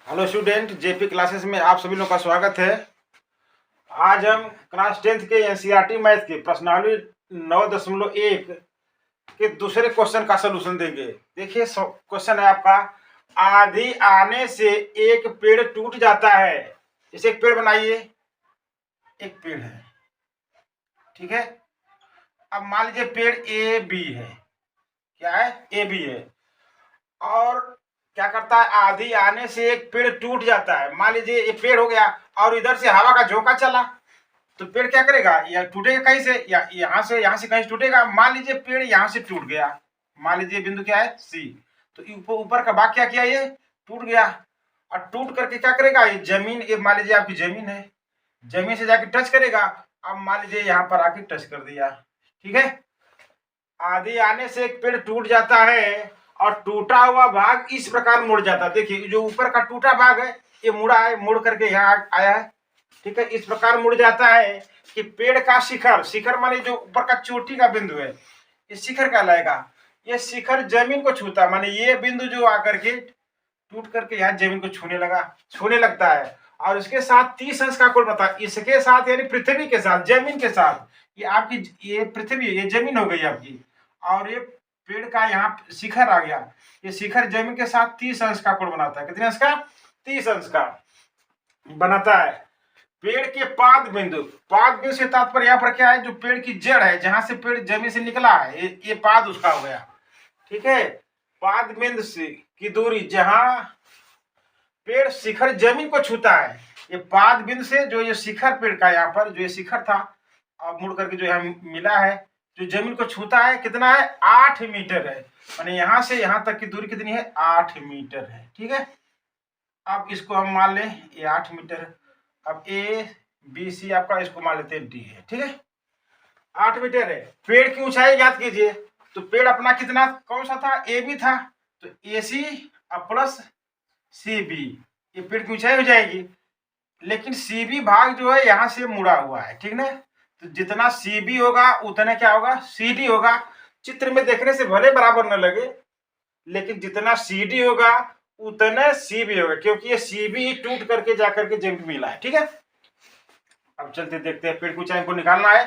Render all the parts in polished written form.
Hello student, JP classes में आप सभी लोगों का स्वागत है। आज हम क्लास 10th के एनसीईआरटी मैथ के प्रश्नावली 9.1 के दूसरे क्वेश्चन का सलूशन देंगे। देखिए, क्वेश्चन है आपका, आंधी आने से एक पेड़ टूट जाता है। इसे एक पेड़ बनाइए, एक पेड़ है, ठीक है। अब मान लीजिए पेड़ ए बी है। क्या है? ए बी है। और क्या करता है, आंधी आने से एक पेड़ टूट जाता है। मान लीजिए ये पेड़ हो गया और इधर से हवा का झोंका चला, तो पेड़ क्या करेगा, या टूटेगा कहीं से, या यहाँ से कहीं टूटेगा। मान लीजिए पेड़ यहाँ से टूट गया, मान लीजिए बिंदु क्या है सी, तो ऊपर का भाग क्या किया, ये टूट गया। और टूट करके क्या करेगा, ये जमीन, ये मान लीजिए आपकी जमीन है, जमीन से जाके टच करेगा। अब मान लीजिए यहाँ पर आके टच कर दिया, ठीक है। आंधी आने से एक पेड़ टूट जाता है और टूटा हुआ भाग इस प्रकार मुड़ जाता है। देखिए, जो ऊपर का टूटा भाग है ये मुड़ा है, मुड़ करके यहाँ आया है, ठीक है। इस प्रकार मुड़ जाता है कि पेड़ का शिखर, शिखर माने जो ऊपर का चोटी का बिंदु है, ये शिखर कहलाएगा। ये शिखर जमीन को छूता, माने ये बिंदु जो आकर के टूट करके यहाँ जमीन को छूने लगता है। और इसके साथ 30 अंश का कोण बता, इसके साथ यानी पृथ्वी के साथ, जमीन के साथ, ये आपकी, ये पृथ्वी, ये जमीन हो गई आपकी, और ये पेड़ का यहाँ शिखर आ गया। ये शिखर जमीन के साथ 30 अंश का कोण बनाता है। कितने अंश का? 30 अंश का बनाता है। पेड़ के पाद बिंदु से तात्पर्य यहाँ पर क्या है, जो पेड़ की जड़ है, जहां से पेड़ जमीन से निकला है, ये पाद उसका हो गया, ठीक है। पाद बिंदु से की दूरी, जहां पेड़ शिखर जमीन को छूता है, ये पाद बिंदु से जो ये शिखर पेड़ का, यहाँ पर जो ये शिखर था, अब मुड़ करके जो यहाँ मिला है, जो जमीन को छूता है, कितना है, 8 मीटर है। माने यहाँ से यहाँ तक की दूरी कितनी है, 8 मीटर है, ठीक है। अब इसको हम मान लें ये 8 मीटर है। अब ए बी सी आपका, इसको मान लेते हैं डी है, ठीक है। 8 मीटर है। पेड़ की ऊंचाई ज्ञात कीजिए। तो पेड़ अपना कितना, कौन सा था, ए बी था, तो ए सी प्लस सी बी, ये पेड़ की ऊंचाई हो जाएगी। लेकिन सी बी भाग जो है यहाँ से मुड़ा हुआ है, ठीक ना। तो जितना सी बी होगा उतना क्या होगा, सी डी होगा। चित्र में देखने से भले बराबर न लगे, लेकिन जितना सी डी होगा उतना सी बी होगा, क्योंकि ये सी बी टूट करके जाकर के जमीन मिला है, ठीक है। अब चलते देखते हैं, पेड़ की ऊंचाई को निकालना है।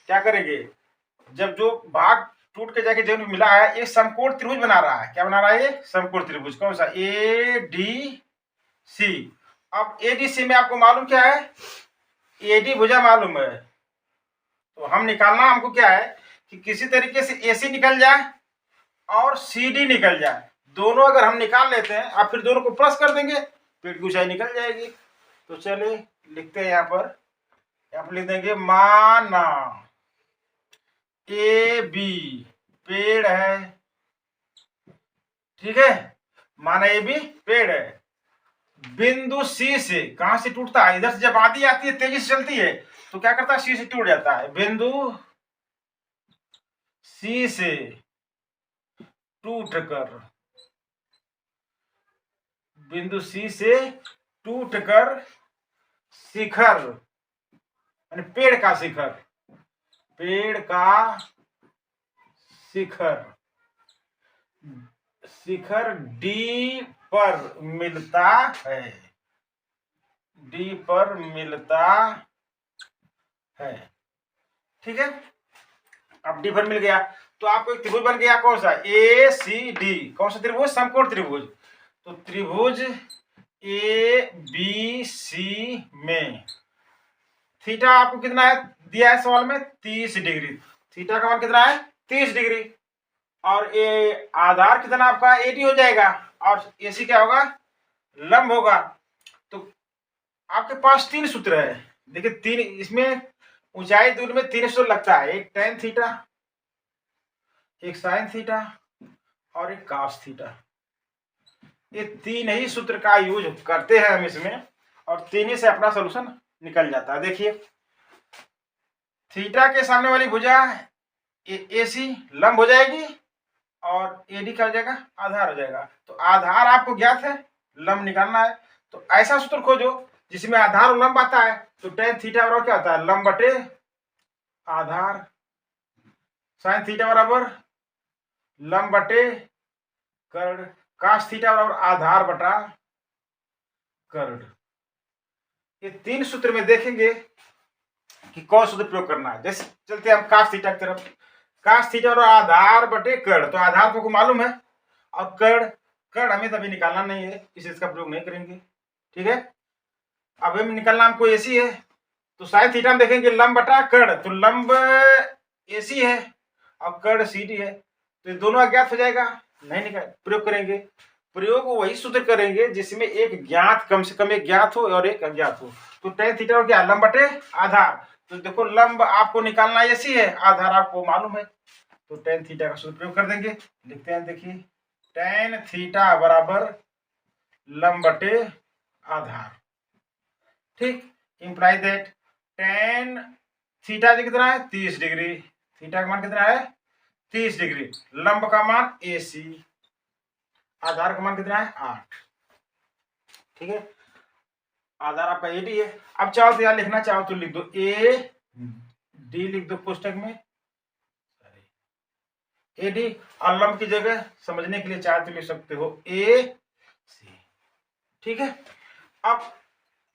क्या करेंगे, जब जो भाग टूट के जाके जमीन मिला है, ये समकोण त्रिभुज बना रहा है। क्या बना रहा है, ये समकोण त्रिभुज। कौन सा, ए डी सी। अब ए डी सी में आपको मालूम क्या है, ए डी भुजा मालूम है। तो हम निकालना हमको क्या है कि किसी तरीके से ए सी निकल जाए और सी डी निकल जाए। दोनों अगर हम निकाल लेते हैं, आप फिर दोनों को प्लस कर देंगे, पेड़ की ऊंचाई निकल जाएगी। तो चलिए लिखते हैं, यहाँ पर लिख देंगे, माना ए बी पेड़ है, ठीक है। माना ए बी पेड़ है। बिंदु सी से, कहां से टूटता है, इधर से जब आंधी आती है, तेजी से चलती है, तो क्या करता है, सी से टूट जाता है। बिंदु सी से टूटकर, बिंदु सी से टूटकर शिखर, यानी पेड़ का शिखर, पेड़ का शिखर, शिखर डी पर मिलता है, डी पर मिलता है, ठीक है। अब डी पर मिल गया तो आपको एक त्रिभुज बन गया, कौन सा, ए सी डी। कौन सा त्रिभुज, समकोण त्रिभुज। तो त्रिभुज ए बी सी में थीटा आपको कितना है, दिया है सवाल में, 30 डिग्री। थीटा का मान कितना है, 30 डिग्री। और ये आधार कितना आपका, एडी हो जाएगा, और एसी क्या होगा, लंब होगा। तो आपके पास 3 सूत्र है। देखिए, 3, इसमें ऊंचाई दूरी में 3 सूत्र लगता है, एक tan थीटा, एक sin थीटा और एक cos थीटा। ये 3 ही सूत्र का यूज करते हैं हम इसमें, और 3 ही से अपना सोल्यूशन निकल जाता है। देखिए, थीटा के सामने वाली भुजा एसी लंब हो जाएगी, और एडी क्या हो जाएगा, आधार हो जाएगा। तो आधार आपको ज्ञात है, लंब निकालना है। तो ऐसा सूत्र खोजो जिसमें आधार और लंब आता है। तो tan थीटा बराबर क्या होता है, लंब बटे आधार। sin थीटा बराबर लंब बटे कर्ण। cos थीटा बराबर आधार बटा कर्ड। ये 3 सूत्र में देखेंगे कि कौन सूत्र प्रयोग करना है। जैसे चलते हैं हम कास थीटा की तरफ। कास थीटा और आधार बटे कर्ड, तो आधार तो को मालूम है और कर्ड, कर्ड हमें तभी निकालना नहीं है, इसे इसका प्रयोग नहीं करेंगे। ठीक है, अब हमें निकालना हमको एसी है, तो साइन थीटा में देखेंगे लंब बटा कर्ड, तो लंब एसी है और कर्ड सीडी है, तो ये दोनों अज्ञात हो जाएगा, नहीं निकाल प्रयोग करेंगे। प्रयोग वही सूत्र करेंगे जिसमें एक ज्ञात, कम से कम एक ज्ञात हो और एक अज्ञात हो। तो tan थीटा क्या, लंब बटे आधार, तो देखो लंब आपको निकालना एसी है, आधार आपको मालूम है, तो tan थीटा का सूत्र प्रयोग कर देंगे। लिखते हैं, देखिए tan थीटा बराबर लंब बटे आधार। ठीक, इंप्लाई दैट tan थीटा कितना है 30 डिग्री, थीटा का मान कितना है 30 डिग्री, लंब का मान AC, आधार का मान कितना है 8। ठीक है, आधार आपका AD है। अब चाहो तो यहाँ लिखना चाहो तो लिख दो AD, लिख दो कोष्टक में AD, और लंब की जगह समझने के लिए चाहे तो लिख सकते हो AC। ठीक है, अब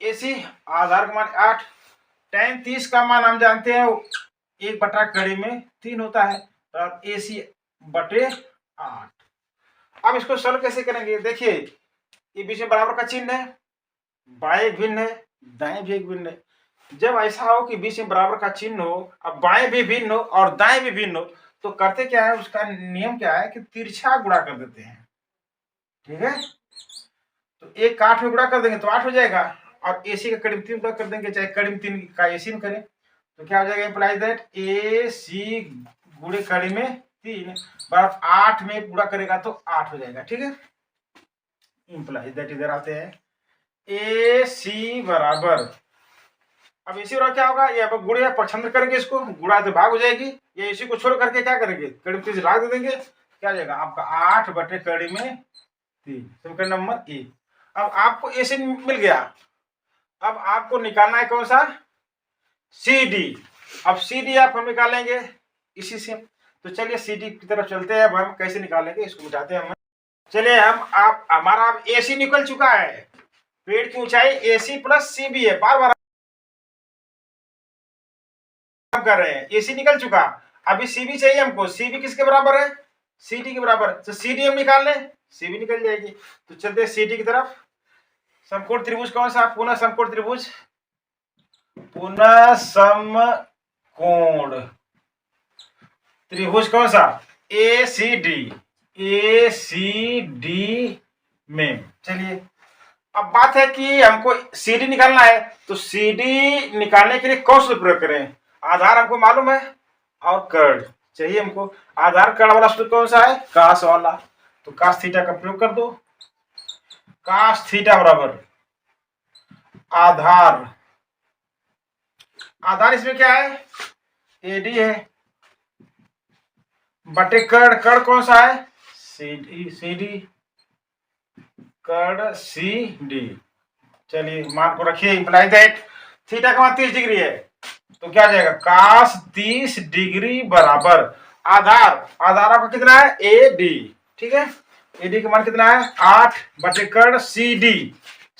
AC, आधार का मान 8, tan 30 का मान हम जानते हैं 1 बटा कड़ी में 3 होता है, और AC बटे 8। अब इसको सॉल्व कैसे करेंगे, देखिए ये बीच में बराबर का चिन्ह है, बाएं एक भिन्न है, दाएं भी एक भिन्न है। जब ऐसा हो कि बीच में बराबर का चिन्ह हो, अब बाएं भी भिन्न हो और दाएं भी भिन्न हो, तो करते क्या है, उसका नियम क्या है कि तिरछा गुणा कर देते हैं। ठीक है, तो 1 का 8 में गुणा कर देंगे तो 8 हो जाएगा, और AC का कड़ी में 3 गुणा कर देंगे, चाहे कड़ी में 3 का AC में करें, तो क्या हो जाएगा, इंप्लाइज दैट AC गुणे कड़ी में 3 बराबर 8 में गुणा करेगा तो 8 हो जाएगा। ठीक है, इंप्लाइज दैट इधर आते हैं, AC बराबर, अब AC बराबर क्या होगा, ये अब गुणे पक्षांतर करेंगे, इसको गुणा तो भाग हो जाएगी, ये AC को छोड़ करके क्या करेंगे, कड़ी में 3 भाग दे देंगे, क्या हो जाएगा आपका 8 बटे कड़ी में 3, समीकरण नंबर 1। अब आपको AC मिल गया, अब आपको निकालना है कौन सा, CD। अब CD आप हम निकालेंगे इसी से, तो चलिए CD की तरफ चलते हैं। अब हम कैसे निकालेंगे, इसको मिटाते हैं हम। चलिए हम आप हमारा अब AC निकल चुका है, पेड़ की ऊंचाई AC प्लस CB है, बार बार हम कर रहे हैं, AC निकल चुका, अभी CB चाहिए हमको, CB किसके बराबर है, CD के बराबर, तो CD हम निकाल लें, CB निकल जाएगी। तो चलते हैं CD की तरफ। समकोण त्रिभुज कौन सा, पुनः समकोण त्रिभुज, पुनः समकोण त्रिभुज कौन सा, ACD, ACD में। चलिए अब बात है कि हमको CD निकालना है, तो CD निकालने के लिए कौन सा प्रयोग करें, आधार हमको मालूम है और कर्ड चाहिए हमको। आधार कर्ड वाला सूत्र कौन सा है, कास वाला, तो कास थीटा का प्रयोग कर दो। कास थीटा बराबर आधार, आधार इसमें क्या है AD है, बटे कर्ड, कर्ड कौन सा है CD, कर्ड CD। चलिए मान को रखिए, इंप्लाई दैट थीटा का मान 30 डिग्री है, तो क्या आ जाएगा कास 30 डिग्री बराबर आधार, आधार आपका कितना है AD। ठीक है, AD का मान कितना है 8 बटे कर्ड CD,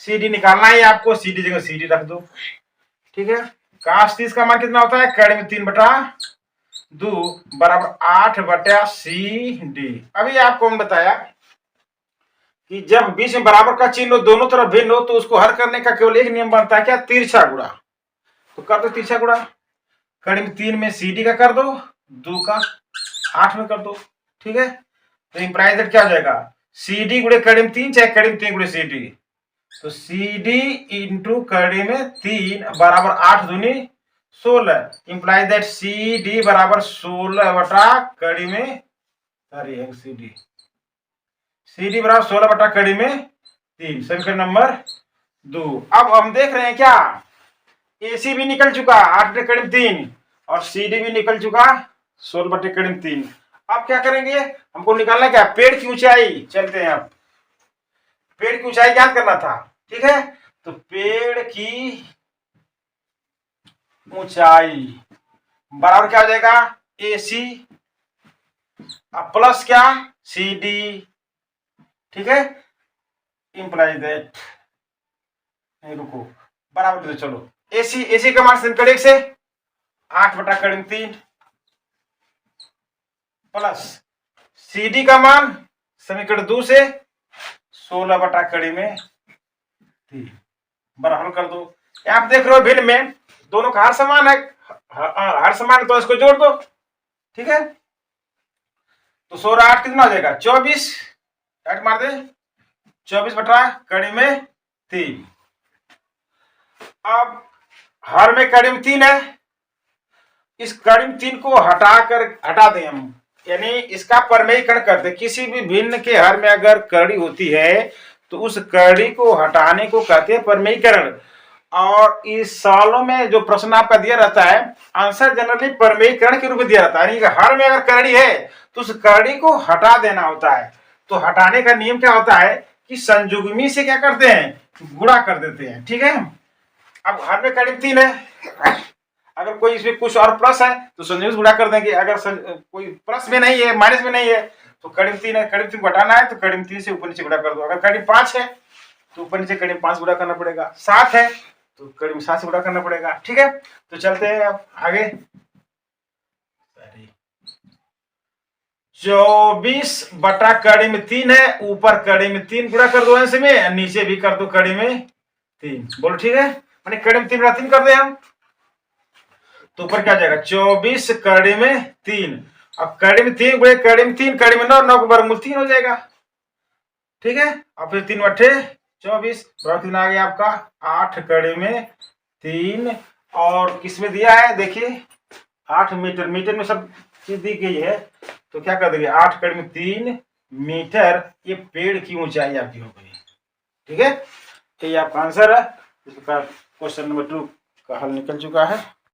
CD निकालना है आपको, CD जगह CD रख दो। ठीक है, कास 30 का मान कितना होता है, कर्ड में 3 बटा 2 बराबर 8 बटा CD। अभी आपको हम बताया कि जब बीच में बराबर का चिन्ह हो, दोनों तरफ भिन्न हो, तो उसको हल करने का केवल एक नियम बनता है, क्या, तिरछा गुणा। तो कर दो तिरछा गुणा, कड़ी में 3 में CD का कर दो, 2 का 8 में कर दो। ठीक है, तो इंप्लाइज क्या हो जाएगा, CD गुणे कड़ी में 3, चाहे कड़ी में 3 गुणे CD, तो CD इंटू कड़ी में 3 बराबर 8 दूनी 16, इंप्लाइज दैट CD बराबर 16 बटा कड़ी में, सॉरी CD बराबर 16 बटा कड़ी में 3, समीकरण नंबर 2। अब हम देख रहे हैं क्या, AC भी निकल चुका 8 बटे कड़ी में 3 और CD भी निकल चुका 16 बटे कड़ी में 3। अब क्या करेंगे, हमको निकालना क्या, पेड़ की ऊंचाई। चलते हैं, अब पेड़ की ऊंचाई ज्ञात करना था। ठीक है, तो पेड़ की ऊंचाई बराबर क्या हो जाएगा AC प्लस क्या CD। ठीक है, इंप्लाई दैट नहीं रुको, बराबर दे दो। चलो एसी, एसी का मान समीकरण 1 से 8/3 प्लस CD का मान समीकरण 2 से 16/3 बराबर कर दो। आप देख रहे हो भिन्न में दोनों का हर समान है, हर समान तो इसको जोड़ दो, ठीक है। तो 16 8 कितना हो जाएगा 24, ऐड मार दे 24/3। अब हर में कड़ी में 3 है, इस कड़ी में 3 को हटा दें हम, यानी इसका परमेयीकरण करते। किसी भी भिन्न के हर में अगर कड़ी होती है तो उस कड़ी को हटाने को कहते हैं परमेयीकरण। और इस सालों में जो प्रश्न आपका दिया रहता है आंसर जनरली परमेयीकरण के रूप में दिया रहता है, यानी हर में अगर कड़ी है तो उस कड़ी को हटा देना होता है। तो हटाने का नियम क्या होता है कि संयुग्मी से क्या करते हैं गुणा कर देते हैं, ठीक है। अब हर में कड़ी 3 है, अगर कोई इसमें कुछ और प्लस है तो संयुग्म से गुणा कर देंगे, अगर कोई प्लस में नहीं है माइनस में नहीं है तो कड़ी 3 है, कड़ी 3 को हटाना है तो कड़ी 3 से ऊपर नीचे गुणा कर दो। अगर कड़ी 5 है तो ऊपर नीचे कड़ी 5 गुणा करना पड़ेगा, 7 है तो कड़ी 7 से गुणा करना पड़ेगा, ठीक है। तो चलते हैं अब आगे। 24/3 है, ऊपर कड़ी में 3 गुणा कर दो अंश में, नीचे भी कर दो कड़ी में 3, बोलो ठीक है। मैंने कड़ी में 3 कर दे हम, तो ऊपर क्या जाएगा 24 कड़ी में 3। अब कड़ी में 3 गुणे कड़ी में 3, कड़ी में 9, 9 का वर्गमूल 3 हो जाएगा, ठीक है। अब फिर 3 बटे 24 बराबर कितना आ गया आपका 8 कड़ी में 3। और किसमें दिया है देखिए 8 मीटर, मीटर में सब चीज दी गई है, तो क्या कर देंगे 8 कड़ी में 3 मीटर, ये पेड़ की ऊंचाई आपकी हो गई, ठीक है। ये आपका आंसर है। इसका क्वेश्चन नंबर 2 का हल निकल चुका है।